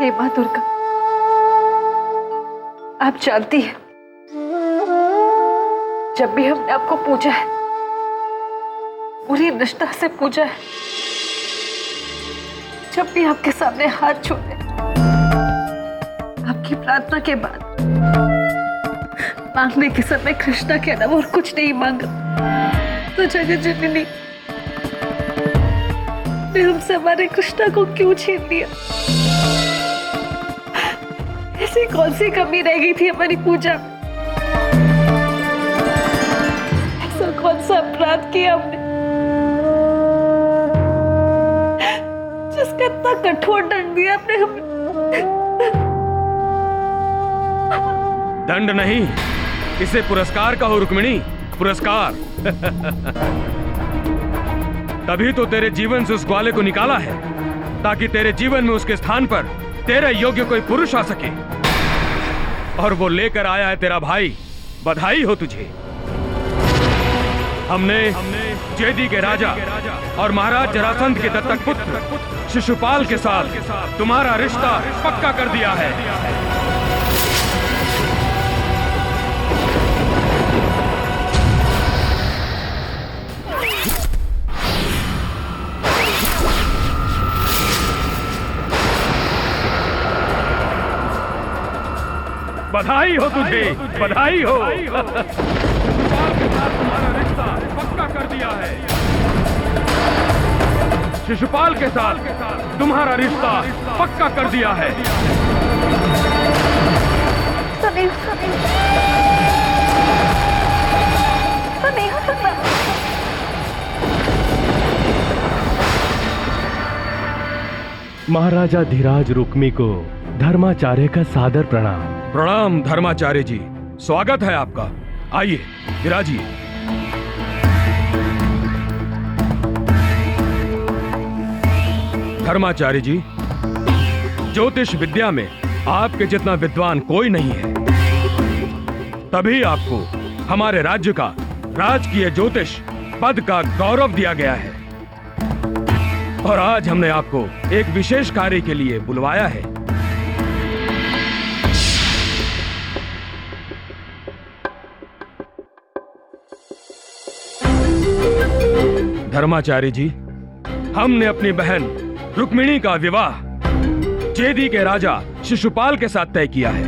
हे मां दुर्गा, आप जानती हैं, जब भी हमने आपको पूजा है, पूरी निष्ठा से पूजा है, जब भी आपके सामने हाथ छोड़े, आपकी प्रार्थना के बाद मांगने के समय कृष्णा के अलावा और कुछ नहीं मांगा, तो जगत जननी ने हमसे हमारे कृष्णा को क्यों छीन लिया? ऐसी कौन सी कमी रह गई थी हमारी पूजा में? ऐसा कौन सा अपराध किया हमने जिसका इतना कठोर दंड दिया आपने हमें? दंड नहीं, इसे पुरस्कार कहो रुक्मिणी, पुरस्कार। तभी तो तेरे जीवन से उस ग्वाले को निकाला है, ताकि तेरे जीवन में उसके स्थान पर तेरे योग्य कोई पुरुष आ सके। और वो लेकर आया है तेरा भाई। बधाई हो तुझे। हमने चेदी के राजा और महाराज जरासंध के दत्तक पुत्र शिशुपाल के साथ तुम्हारा रिश्ता पक्का कर दिया है। बधाई हो तुझे, बधाई हो। शिशुपाल के साथ तुम्हारा रिश्ता पक्का कर दिया है। शिशुपाल के साथ तुम्हारा रिश्ता पक्का कर दिया है। नहीं हो सकता। महाराजा धीराज रुक्मी को धर्माचार्य का सादर प्रणाम। प्रणाम धर्माचार्य जी, स्वागत है आपका। आइए विराजिए। धर्माचार्य जी, ज्योतिष विद्या में आपके जितना विद्वान कोई नहीं है, तभी आपको हमारे राज्य का राजकीय ज्योतिष पद का गौरव दिया गया है। और आज हमने आपको एक विशेष कार्य के लिए बुलवाया है। धर्माचार्य जी, हमने अपनी बहन रुक्मिणी का विवाह चेदी के राजा शिशुपाल के साथ तय किया है।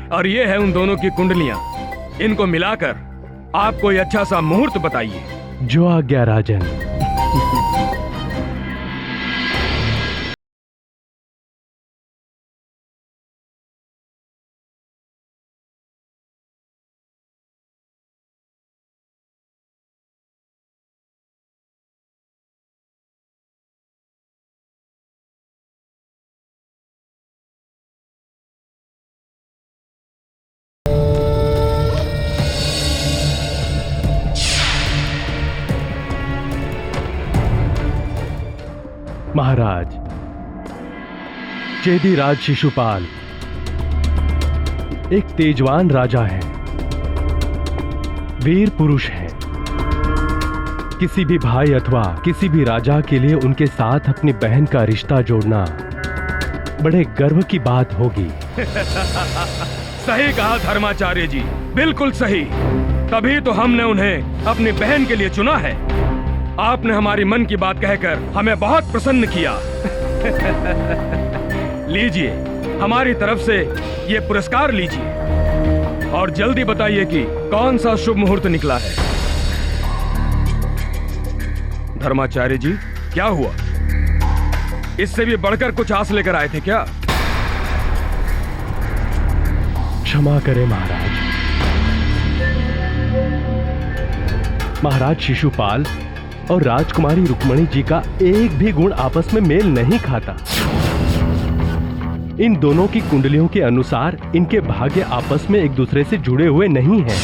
और ये है उन दोनों की कुंडलियां। इनको मिलाकर आप कोई अच्छा सा मुहूर्त बताइए। जो आज्ञा राजन। महाराज, चेदी राज शिशुपाल एक तेजवान राजा है, वीर पुरुष है। किसी भी भाई अथवा किसी भी राजा के लिए उनके साथ अपनी बहन का रिश्ता जोड़ना बड़े गर्व की बात होगी। सही कहा धर्माचार्य जी, बिल्कुल सही। तभी तो हमने उन्हें अपनी बहन के लिए चुना है। आपने हमारी मन की बात कहकर हमें बहुत प्रसन्न किया। लीजिए, हमारी तरफ से ये पुरस्कार लीजिए। और जल्दी बताइए कि कौन सा शुभ मुहूर्त निकला है। धर्माचार्य जी, क्या हुआ? इससे भी बढ़कर कुछ आस लेकर आए थे क्या? क्षमा करें महाराज। महाराज शिशुपाल और राजकुमारी रुक्मिणी जी का एक भी गुण आपस में मेल नहीं खाता। इन दोनों की कुंडलियों के अनुसार इनके भाग्य आपस में एक दूसरे से जुड़े हुए नहीं हैं।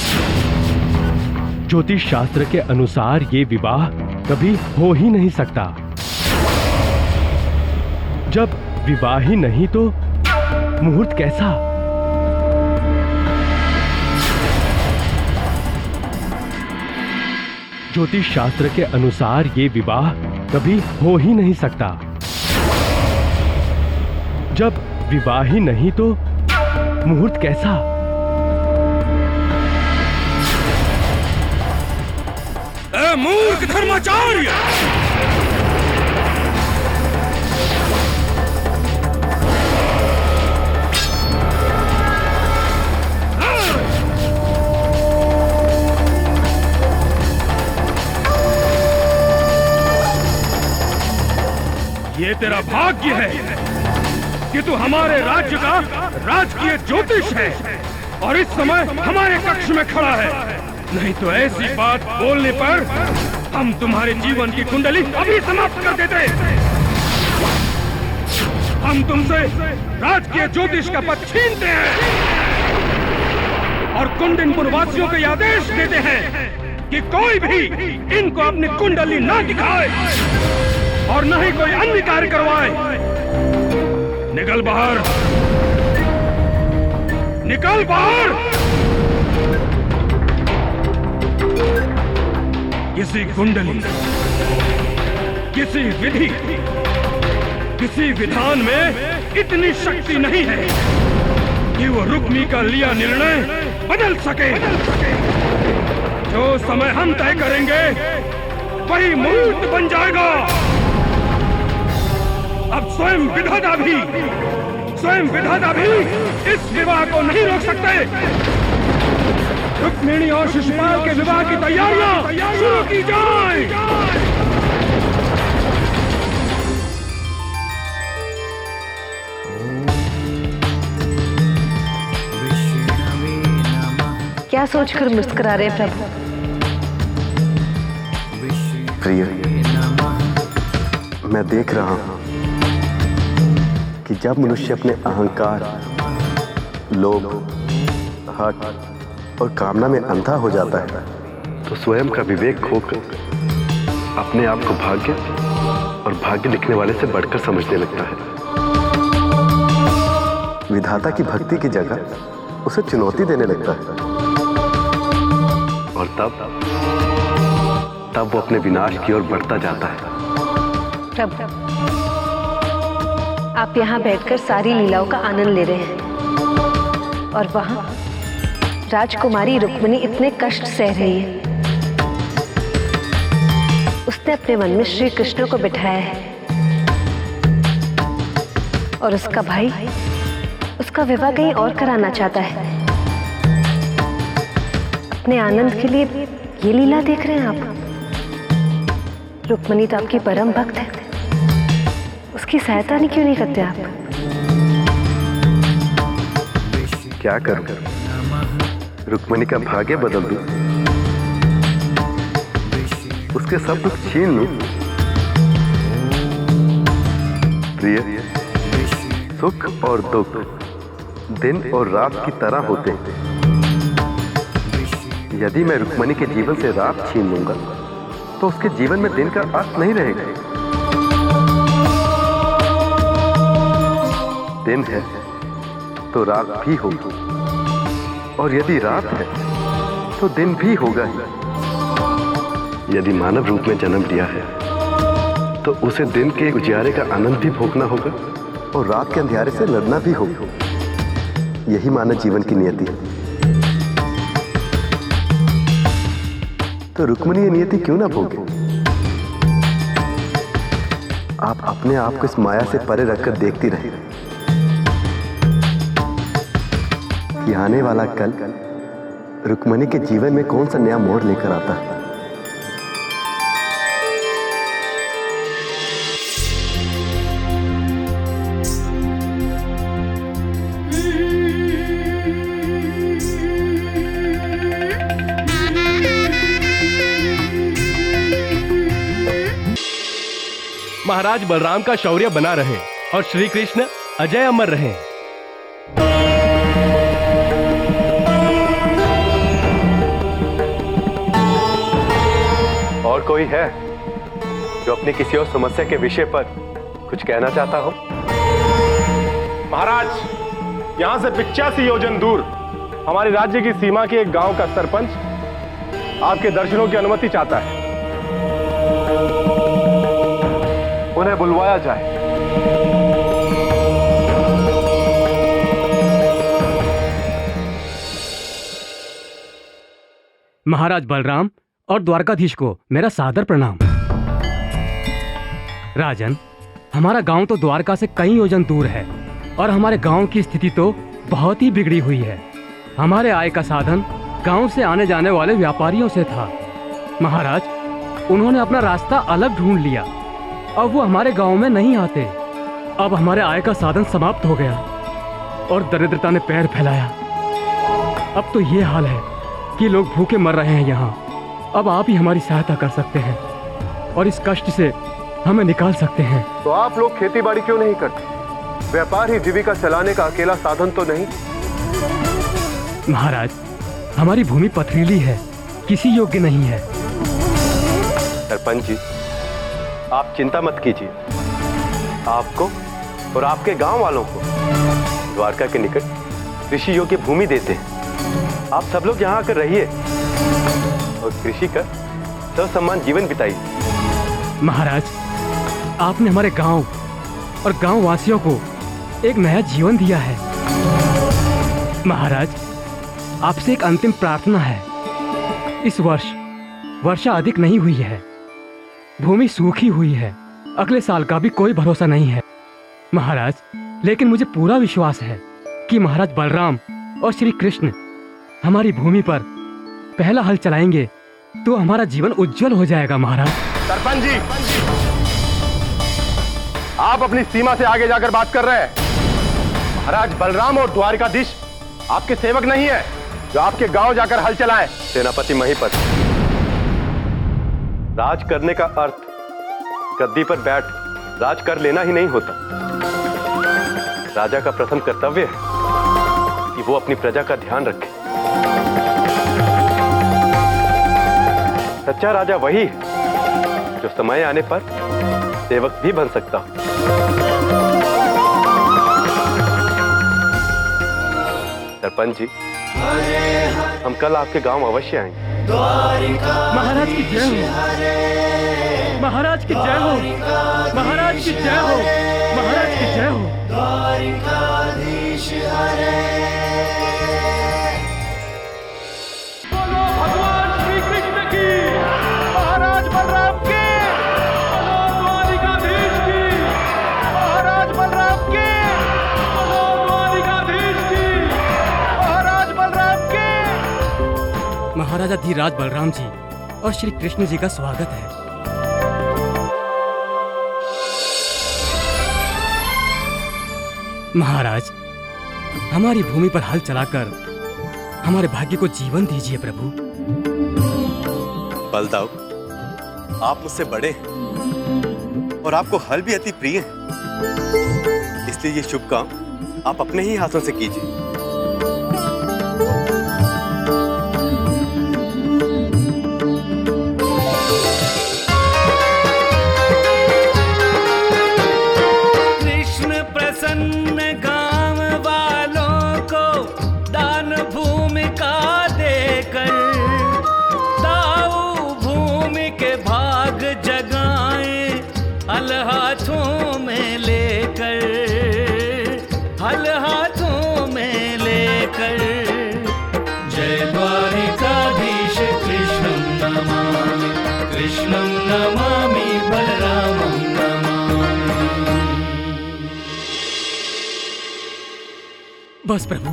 ज्योतिष शास्त्र के अनुसार ये विवाह कभी हो ही नहीं सकता। जब विवाह ही नहीं तो मुहूर्त कैसा? ज्योतिष शास्त्र के अनुसार ये विवाह कभी हो ही नहीं सकता। जब विवाह ही नहीं तो मुहूर्त कैसा? ए मूर्ख धर्माचार्य! ये तेरा भाग्य है कि तू हमारे राज्य का राजकीय ज्योतिष है और इस समय हमारे कक्ष में खड़ा है। नहीं तो ऐसी बात बोलने पर हम तुम्हारे जीवन की कुंडली अभी समाप्त कर देते। हम तुमसे राजकीय ज्योतिष का पद छीनते हैं और कुंडिनपुर वासियों को यह आदेश देते हैं कि कोई भी इनको अपनी कुंडली ना दिखाए और न ही कोई अन्य कार्य करवाए। निकल बाहर, निकल बाहर। किसी कुंडली, किसी विधि, किसी विधान में इतनी शक्ति नहीं है कि वो रुक्मी का लिया निर्णय बदल सके। जो समय हम तय करेंगे वही मुहूर्त बन जाएगा। अब स्वयं विधाता भी इस विवाह को नहीं रोक सकते। रुक्मिणी और शिशुपाल के विवाह की तैयारियां शुरू की जाए। क्या सोचकर मुस्कुरा रहे प्रभु? प्रिय, मैं देख रहा हूं कि जब मनुष्य अपने अहंकार, लोभ, हठ और कामना में अंधा हो जाता है तो स्वयं का विवेक खोकर अपने आप को भाग्य और भाग्य लिखने वाले से बढ़कर समझने लगता है। विधाता की भक्ति की जगह उसे चुनौती देने लगता है और तब वो अपने विनाश की ओर बढ़ता जाता है। प्रभु, आप यहाँ बैठकर सारी लीलाओं का आनंद ले रहे हैं और वहां राजकुमारी रुक्मिणी इतने कष्ट सह रही है। उसने अपने मन में श्री कृष्ण को बिठाया है और उसका भाई उसका विवाह कहीं और कराना चाहता है। अपने आनंद के लिए ये लीला देख रहे हैं आप? रुक्मिणी तो आपकी परम भक्त है, उसकी सहायता नहीं क्यों नहीं करते आप? क्या करूं? रुक्मिणी का भाग्य बदल दूं, उसके सब कुछ छीन लूं? प्रिय, सुख और दुख दिन और रात की तरह होते हैं। यदि मैं रुक्मिणी के जीवन से रात छीन लूंगा तो उसके जीवन में दिन का अर्थ नहीं रहेगा। दिन है तो रात भी होगी और यदि रात है तो दिन भी होगा ही। यदि मानव रूप में जन्म लिया है तो उसे दिन के उजियारे का आनंद भी भोगना होगा और रात के अंधियारे से लड़ना भी होगा। यही मानव जीवन की नियति है। तो रुक्मिणी ये नियति क्यों ना भोगे? आप अपने आप को इस माया से परे रखकर देखती रहे कि आने वाला कल रुक्मिणी के जीवन में कौन सा नया मोड़ लेकर आता है। महाराज बलराम का शौर्य बना रहे और श्री कृष्ण अजय अमर रहे। और कोई है जो अपनी किसी और समस्या के विषय पर कुछ कहना चाहता हो? महाराज, यहां से 85 योजन दूर हमारे राज्य की सीमा के एक गांव का सरपंच आपके दर्शनों की अनुमति चाहता है। उन्हें बुलवाया जाए। महाराज बलराम और द्वारकाधीश को मेरा सादर प्रणाम। राजन, हमारा गांव तो द्वारका से कई योजन दूर है और हमारे गांव की स्थिति तो बहुत ही बिगड़ी हुई है। हमारे आय का साधन गांव से आने जाने वाले व्यापारियों से था। महाराज, उन्होंने अपना रास्ता अलग ढूंढ लिया। अब वो हमारे गांव में नहीं आते। अब हमारे आय का साधन समाप्त हो गया और दरिद्रता ने पैर फैलाया। अब तो ये हाल है कि लोग भूखे मर रहे हैं यहाँ। अब आप ही हमारी सहायता कर सकते हैं और इस कष्ट से हमें निकाल सकते हैं। तो आप लोग खेती बाड़ी क्यों नहीं करते? व्यापार ही जीविका चलाने का अकेला साधन तो नहीं। महाराज, हमारी भूमि पथरीली है, किसी योग्य नहीं है। सरपंच जी, आप चिंता मत कीजिए। आपको और आपके गांव वालों को द्वारका के निकट कृषि योग्य भूमि देते हैं। आप सब लोग यहाँ आकर रहिए और कृषि कर ससम्मान जीवन बिताइए। महाराज, आपने हमारे गांव और गांव वासियों को एक नया जीवन दिया है। महाराज, आपसे एक अंतिम प्रार्थना है। इस वर्ष वर्षा अधिक नहीं हुई है, भूमि सूखी हुई है, अगले साल का भी कोई भरोसा नहीं है। महाराज, लेकिन मुझे पूरा विश्वास है कि महाराज बलराम और श्री कृष्ण हमारी भूमि पर पहला हल चलाएंगे तो हमारा जीवन उज्जवल हो जाएगा। महाराज। सरपंच जी, आप अपनी सीमा से आगे जाकर बात कर रहे हैं। महाराज बलराम और द्वारकाधीश आपके सेवक नहीं है जो आपके गांव जाकर हल चलाएं। सेनापति महीपत, राज करने का अर्थ गद्दी पर बैठ राज कर लेना ही नहीं होता। राजा का प्रथम कर्तव्य है कि वो अपनी प्रजा का ध्यान रखे। सच्चा राजा वही है जो समय आने पर सेवक भी बन सकता हो। सरपंच जी, हम कल आपके गांव अवश्य आएंगे। महाराज की जय हो, महाराज की जय हो, महाराज की जय हो, महाराज की जय हो। द्वारिकाधीश हरे। बोलो भगवान श्री कृष्ण की, महाराज बलराम की, बोलो द्वारिकाधीश की, महाराज बलराम की, बोलो द्वारिकाधीश की, महाराज बलराम की। महाराजा धीराज बलराम जी और श्री कृष्ण जी का स्वागत है। महाराज, हमारी भूमि पर हल चलाकर हमारे भाग्य को जीवन दीजिए प्रभु। बलदाऊ, आप मुझसे बड़े हैं और आपको हल भी अति प्रिय है, इसलिए ये शुभ काम आप अपने ही हाथों से कीजिए। कृष्ण प्रसन्न गांव वालों को दान भूमि का देकर, दाऊ भूमि के भाग जगाए हल हाथों में लेकर, हल हाथों में लेकर। जय द्वारिकाधीश कृष्णं नमामि, कृष्णं नमामि, बलरामं नमामि। बस प्रभु,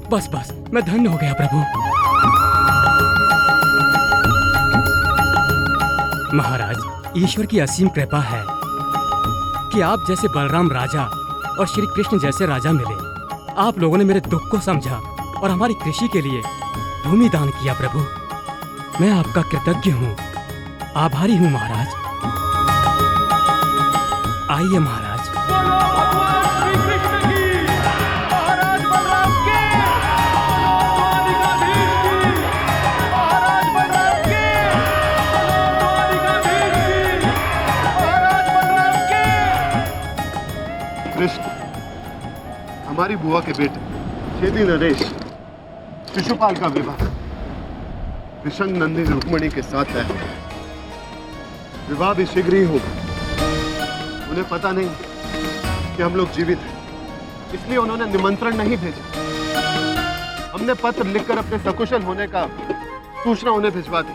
बस बस, मैं धन्य हो गया प्रभु। महाराज, ईश्वर की असीम कृपा है कि आप जैसे बलराम राजा और श्री कृष्ण जैसे राजा मिले। आप लोगों ने मेरे दुख को समझा और हमारी कृषि के लिए भूमि दान किया प्रभु। मैं आपका कृतज्ञ हूँ, आभारी हूँ महाराज। आइए महाराज। बोलो भगवान श्री कृष्ण की, महाराज बलराम की, द्वारिकाधीश की, महाराज बलराम की, द्वारिकाधीश की, महाराज बलराम की। कृष्ण, हमारी बुआ के बेटे छेदी नरेश शिशुपाल का विवाह कृष्ण नंदी रुक्मणी के साथ है। विवाह भी शीघ्र ही होगा। उन्हें पता नहीं कि हम लोग जीवित हैं, इसलिए उन्होंने निमंत्रण नहीं भेजा। हमने पत्र लिखकर अपने सकुशल होने का सूचना उन्हें भिजवा दी।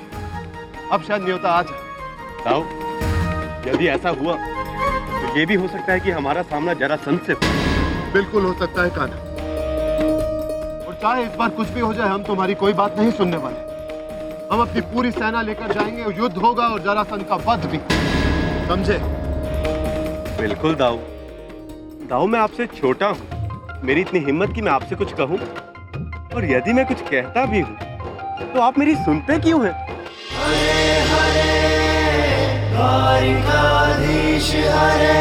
अब शायद न्योता आ जाए। दाऊ, यदि ऐसा हुआ तो ये भी हो सकता है कि हमारा सामना जरासंध से हो। बिल्कुल हो सकता है कान्हा, और चाहे इस बार कुछ भी हो जाए, हम तुम्हारी कोई बात नहीं सुनने वाले। हम अपनी पूरी सेना लेकर जाएंगे, युद्ध होगा और जरासंध का वध भी, समझे? बिल्कुल दाऊ। दाऊ, मैं आपसे छोटा हूँ, मेरी इतनी हिम्मत कि मैं आपसे कुछ कहूँ, और यदि मैं कुछ कहता भी हूँ तो आप मेरी सुनते क्यों हैं? हरे हरे द्वारिकाधीश हरे।